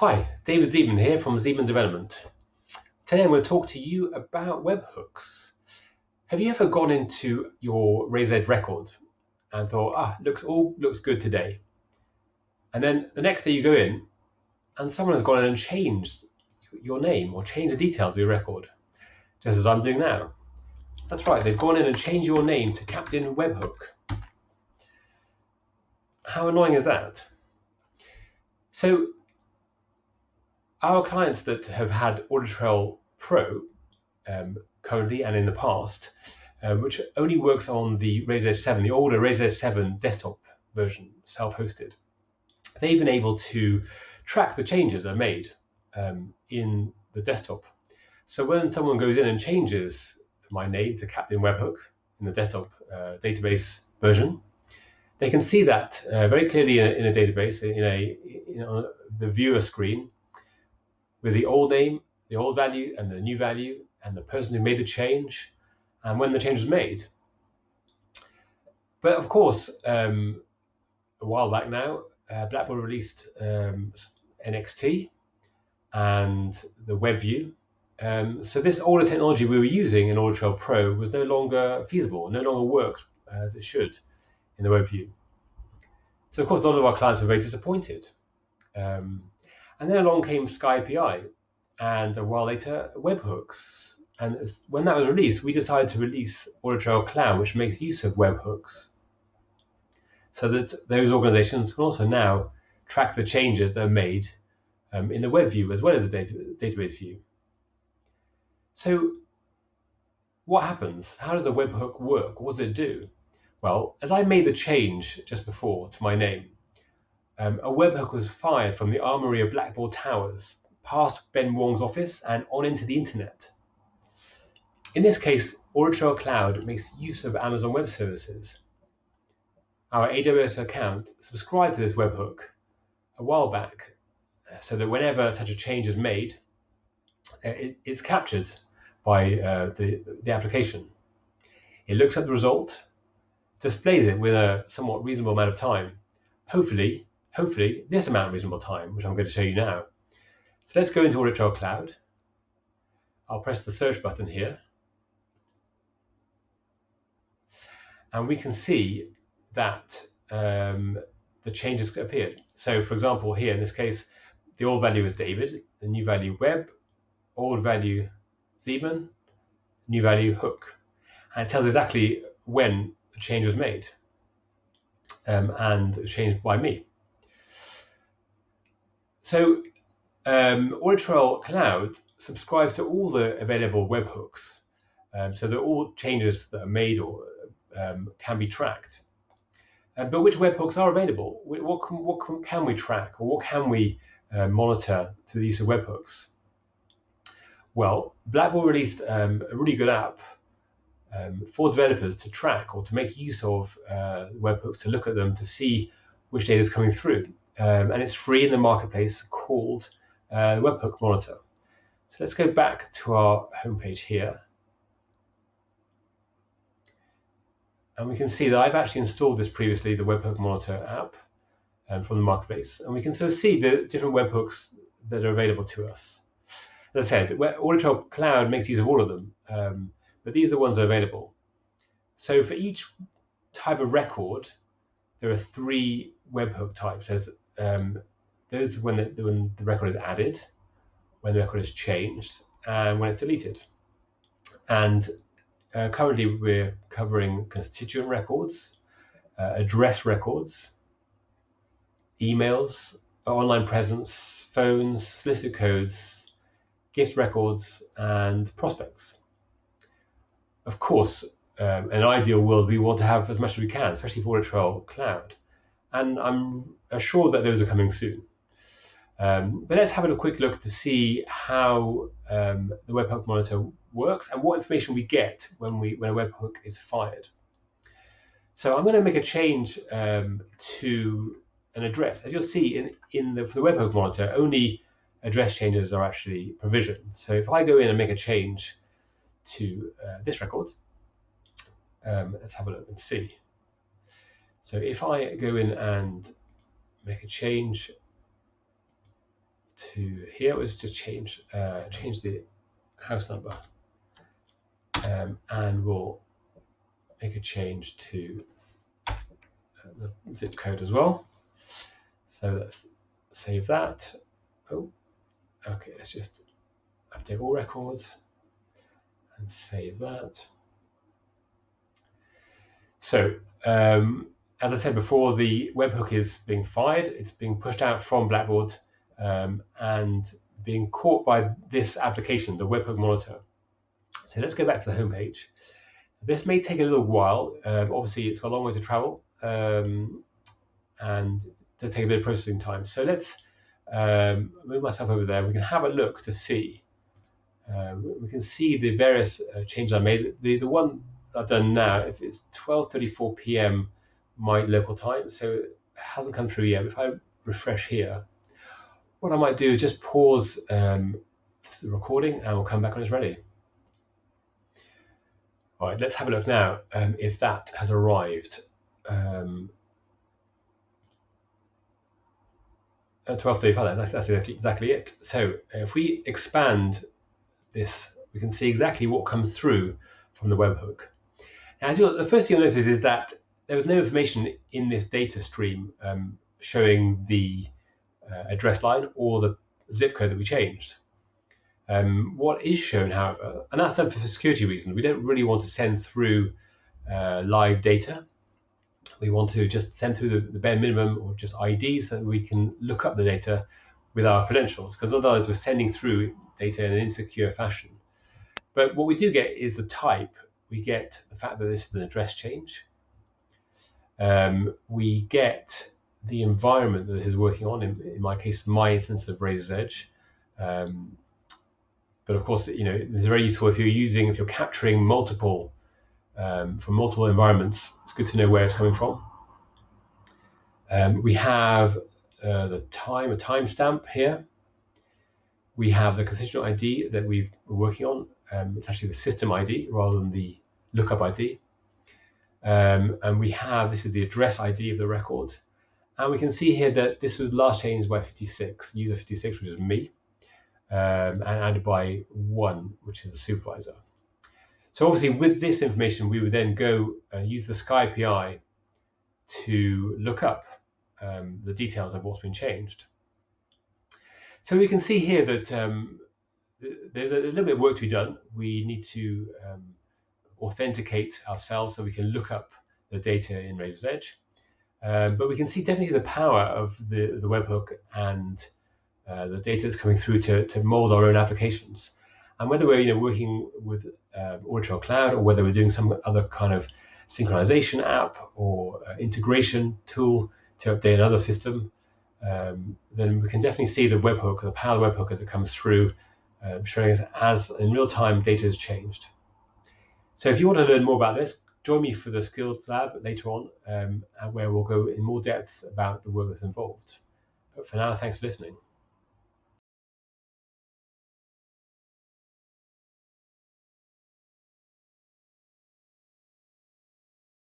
Hi, David Zeman here from Zeman Development. Today I'm going to talk to you about webhooks. Have you ever gone into your Razor Edge record and thought, all looks good today? And then the next day you go in and someone has gone in and changed your name or changed the details of your record, just as I'm doing now. That's right, they've gone in and changed your name to Captain Webhook. How annoying is that? So our clients that have had AuditTrail Pro currently and in the past, which only works on the Razor Edge 7, the older Razor Edge 7 desktop version, self-hosted, they've been able to track the changes that are made in the desktop. So when someone goes in and changes my name to Captain Webhook in the desktop database version, they can see that very clearly in a database, in the viewer screen, with the old name, the old value, and the new value, and the person who made the change, and when the change was made. But of course, a while back now, Blackbaud released NXT and the WebView. So this older technology we were using in AuditTrail Pro was no longer feasible, no longer worked as it should in the WebView. So of course, a lot of our clients were very disappointed. And then along came SkyAPI, and a while later, webhooks. And when that was released, we decided to release AuditTrail Cloud, which makes use of webhooks, so that those organizations can also now track the changes that are made in the web view as well as the database view. So what happens? How does a webhook work? What does it do? Well, as I made the change just before to my name, a webhook was fired from the armory of Blackbaud towers, past Ben Wong's office and on into the internet. In this case, AuditTrail Cloud makes use of Amazon Web Services. Our AWS account subscribed to this webhook a while back, so that whenever such a change is made, it's captured by the application. It looks at the result, displays it with a somewhat reasonable amount of time, hopefully this amount of reasonable time, which I'm going to show you now. So let's go into AuditTrail Cloud. I'll press the search button here, and we can see that the changes appeared. So for example, here in this case, the old value is David, the new value Web, old value Zeman, new value Hook. And it tells exactly when the change was made and changed by me. So AuditTrail Cloud subscribes to all the available webhooks, so that all changes that are made or can be tracked. But which webhooks are available? What can we track, or what can we monitor through the use of webhooks? Well, Blackbaud released a really good app for developers to track or to make use of webhooks, to look at them, to see which data is coming through. And it's free in the marketplace, called Webhook Monitor. So let's go back to our homepage here. And we can see that I've actually installed this previously, the Webhook Monitor app from the marketplace. And we can sort of see the different webhooks that are available to us. As I said, AuditTrail Cloud makes use of all of them, but these are the ones that are available. So for each type of record, there are 3 webhook types. There's when the record is added, when the record is changed, and when it's deleted. And currently we're covering constituent records, address records, emails, online presence, phones, solicitor codes, gift records, and prospects. Of course, in an ideal world, we want to have as much as we can, especially for AuditTrail Cloud. And I'm assured that those are coming soon. But let's have a quick look to see how the Webhook Monitor works and what information we get when a webhook is fired. So I'm going to make a change to an address. As you'll see for the Webhook Monitor, only address changes are actually provisioned. So if I go in and make a change to this record, let's have a look and see. So if I go in and make a change to here. Let's just change the house number, and we'll make a change to the zip code as well. So let's save that. Oh, okay, let's just update all records and save that. So as I said before, the webhook is being fired. It's being pushed out from Blackbaud and being caught by this application, the Webhook Monitor. So let's go back to the home page. This may take a little while. Obviously, it's got a long way to travel, and it does take a bit of processing time. So let's move myself over there. We can have a look to see. We can see the various changes I made. The one I've done now, if it's 12:34 p.m. my local time, so it hasn't come through yet. If I refresh here, what I might do is just pause this recording, and we'll come back when it's ready. All right, let's have a look now if that has arrived. At 12:35, that's exactly it. So if we expand this, we can see exactly what comes through from the webhook. As the first thing you'll notice is that there was no information in this data stream showing the address line or the zip code that we changed. What is shown, however, and that's done for security reasons, we don't really want to send through live data. We want to just send through the bare minimum, or just IDs, so that we can look up the data with our credentials, because otherwise we're sending through data in an insecure fashion. But what we do get is the type. We get the fact that this is an address change. We get the environment that this is working on, in my case, my instance of Razor's Edge. But of course, it's very useful if you're capturing multiple from multiple environments. It's good to know where it's coming from. We have a timestamp here. We have the constituent ID that we're working on. It's actually the system ID rather than the lookup ID. And we have, this is the address ID of the record. And we can see here that this was last changed by 56, user 56, which is me, and added by 1, which is the supervisor. So obviously with this information, we would then go use the Sky API to look up the details of what's been changed. So we can see here that there's a little bit of work to be done. We need to authenticate ourselves so we can look up the data in Razor's Edge. But we can see definitely the power of the webhook and the data that's coming through to mold our own applications. And whether we're working with Audit Cloud, or whether we're doing some other kind of synchronization app or integration tool to update another system, then we can definitely see the webhook, the power of the webhook as it comes through, showing us as in real time data has changed. So if you want to learn more about this, join me for the Skills Lab later on, where we'll go in more depth about the work that's involved. But for now, thanks for listening.